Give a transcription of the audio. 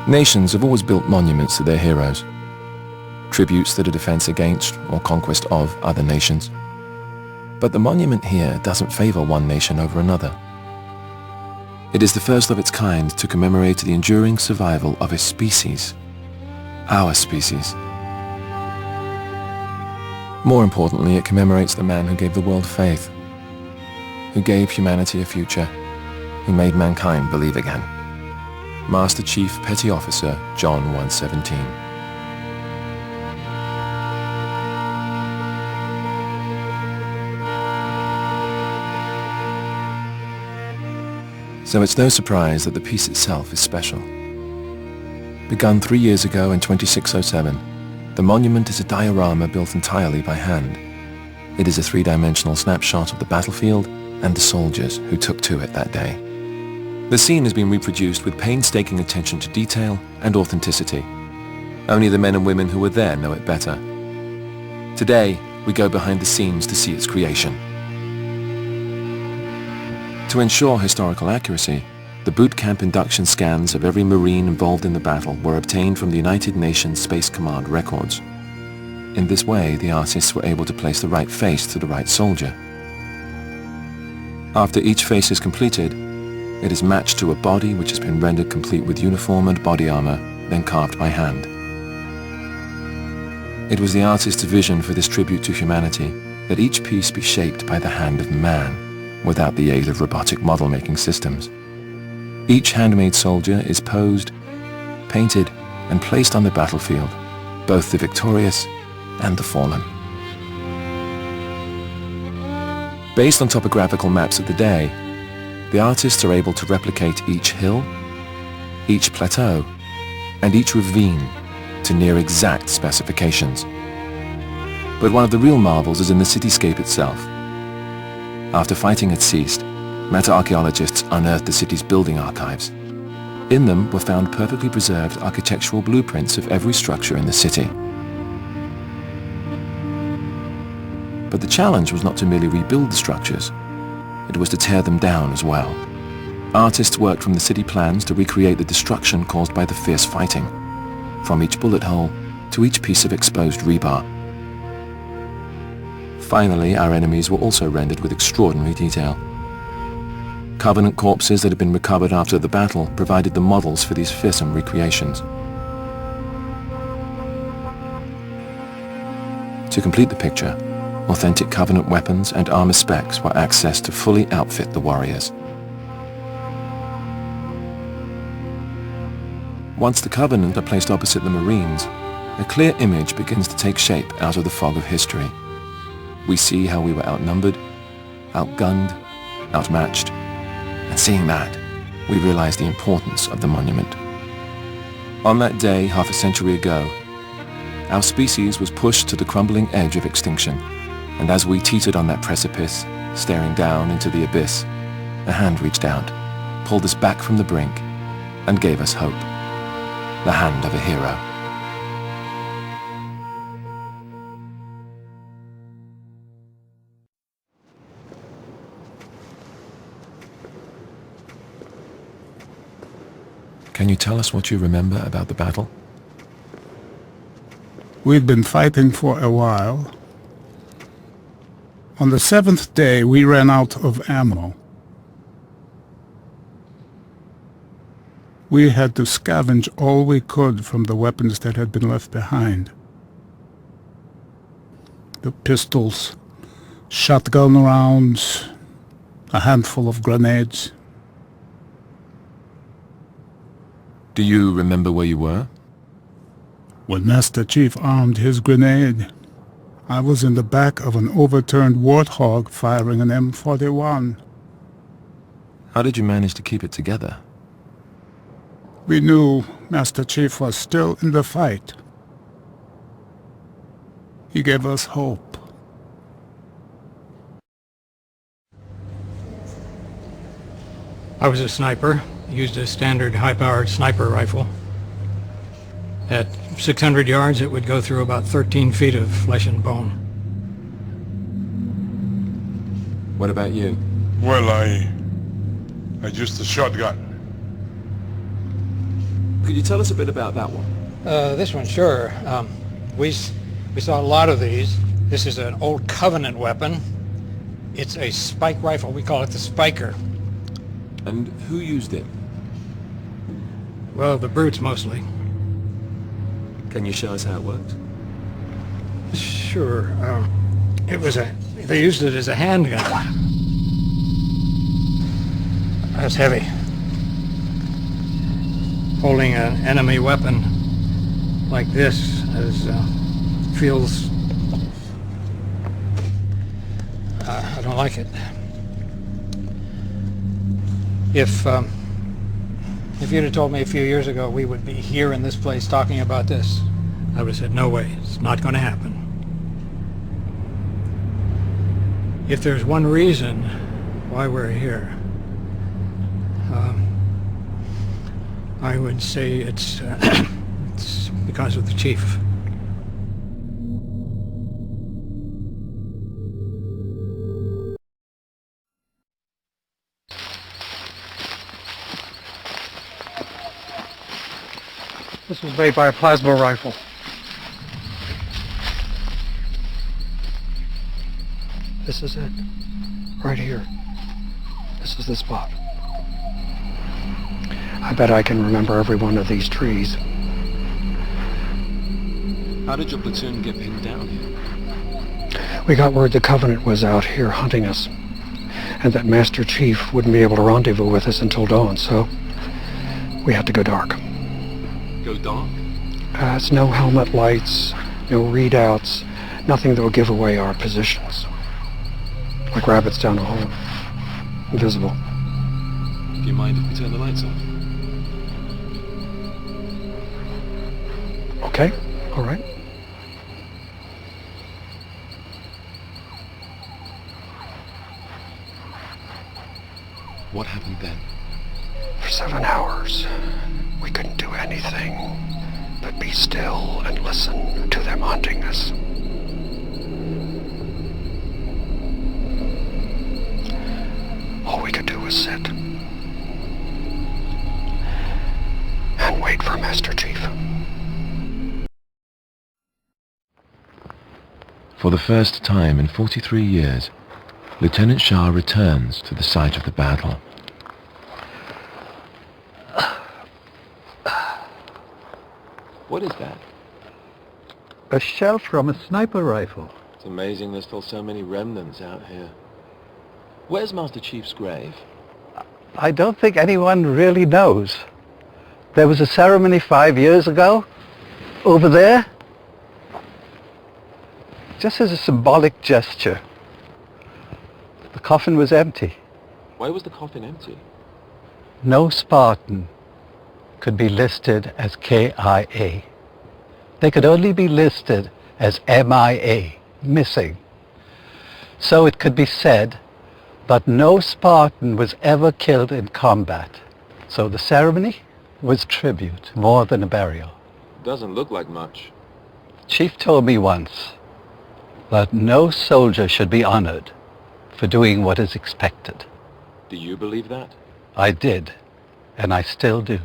Nations have always built monuments to their heroes, tributes that are defense against or conquest of other nations. But the monument here doesn't favor one nation over another. It is the first of its kind to commemorate the enduring survival of a species, our species. More importantly, it commemorates the man who gave the world faith, who gave humanity a future, who made mankind believe again. Master Chief Petty Officer John 117. So it's no surprise that the piece itself is special. Begun 3 years ago in 2607, the monument is a diorama built entirely by hand. It is a three-dimensional snapshot of the battlefield and the soldiers who took to it that day. The scene has been reproduced with painstaking attention to detail and authenticity. Only the men and women who were there know it better. Today, we go behind the scenes to see its creation. To ensure historical accuracy, the boot camp induction scans of every Marine involved in the battle were obtained from the United Nations Space Command records. In this way, the artists were able to place the right face to the right soldier. After each face is completed, it is matched to a body which has been rendered complete with uniform and body armor, then carved by hand. It was the artist's vision for this tribute to humanity that each piece be shaped by the hand of man, without the aid of robotic model-making systems. Each handmade soldier is posed, painted, and placed on the battlefield, both the victorious and the fallen. Based on topographical maps of the day, the artists are able to replicate each hill, each plateau, and each ravine to near exact specifications. But one of the real marvels is in the cityscape itself. After fighting had ceased, meta-archaeologists unearthed the city's building archives. In them were found perfectly preserved architectural blueprints of every structure in the city. But the challenge was not to merely rebuild the structures, it was to tear them down as well. Artists worked from the city plans to recreate the destruction caused by the fierce fighting, from each bullet hole to each piece of exposed rebar. Finally, our enemies were also rendered with extraordinary detail. Covenant corpses that had been recovered after the battle provided the models for these fearsome recreations. To complete the picture, authentic Covenant weapons and armor specs were accessed to fully outfit the warriors. Once the Covenant are placed opposite the Marines, a clear image begins to take shape out of the fog of history. We see how we were outnumbered, outgunned, outmatched, and seeing that, we realize the importance of the monument. On that day, half a century ago, our species was pushed to the crumbling edge of extinction, and as we teetered on that precipice, staring down into the abyss, a hand reached out, pulled us back from the brink, and gave us hope. The hand of a hero. Can you tell us what you remember about the battle? We'd been fighting for a while. On the 7th day, we ran out of ammo. We had to scavenge all we could from the weapons that had been left behind. The pistols, shotgun rounds, a handful of grenades. Do you remember where you were? When Master Chief armed his grenade, I was in the back of an overturned Warthog firing an M41. How did you manage to keep it together? We knew Master Chief was still in the fight. He gave us hope. I was a sniper, used a standard high-powered sniper rifle. At 600 yards, it would go through about 13 feet of flesh and bone. What about you? Well, I used a shotgun. Could you tell us a bit about that one? This one, sure. We saw a lot of these. This is an old Covenant weapon. It's a spike rifle. We call it the Spiker. And who used it? Well, the brutes mostly. Can you show us how it works? Sure. They used it as a handgun. That's heavy. Holding an enemy weapon like this feels... I don't like it. If you'd have told me a few years ago we would be here in this place talking about this, I would have said, no way, it's not going to happen. If there's one reason why we're here, I would say it's because of the chief. This was made by a plasma rifle. This is it. Right here. This is the spot. I bet I can remember every one of these trees. How did your platoon get pinned down here? We got word the Covenant was out here hunting us, and that Master Chief wouldn't be able to rendezvous with us until dawn, so we had to go dark. Go dark? It's no helmet lights, no readouts, nothing that will give away our positions. Like rabbits down a hole. Invisible. Do you mind if we turn the lights off? Okay, all right. What happened then? For 7 hours, we couldn't do anything but be still and listen to them hunting us. All we could do was sit and wait for Master Chief. For the first time in 43 years, Lieutenant Shah returns to the site of the battle. What is that? A shell from a sniper rifle. It's amazing there's still so many remnants out here. Where's Master Chief's grave? I don't think anyone really knows. There was a ceremony 5 years ago, over there. Just as a symbolic gesture. The coffin was empty. Why was the coffin empty? No Spartan could be listed as KIA. They could only be listed as MIA, missing. So it could be said, but no Spartan was ever killed in combat. So the ceremony was tribute more than a burial. Doesn't look like much. Chief told me once that no soldier should be honored for doing what is expected. Do you believe that? I did, and I still do.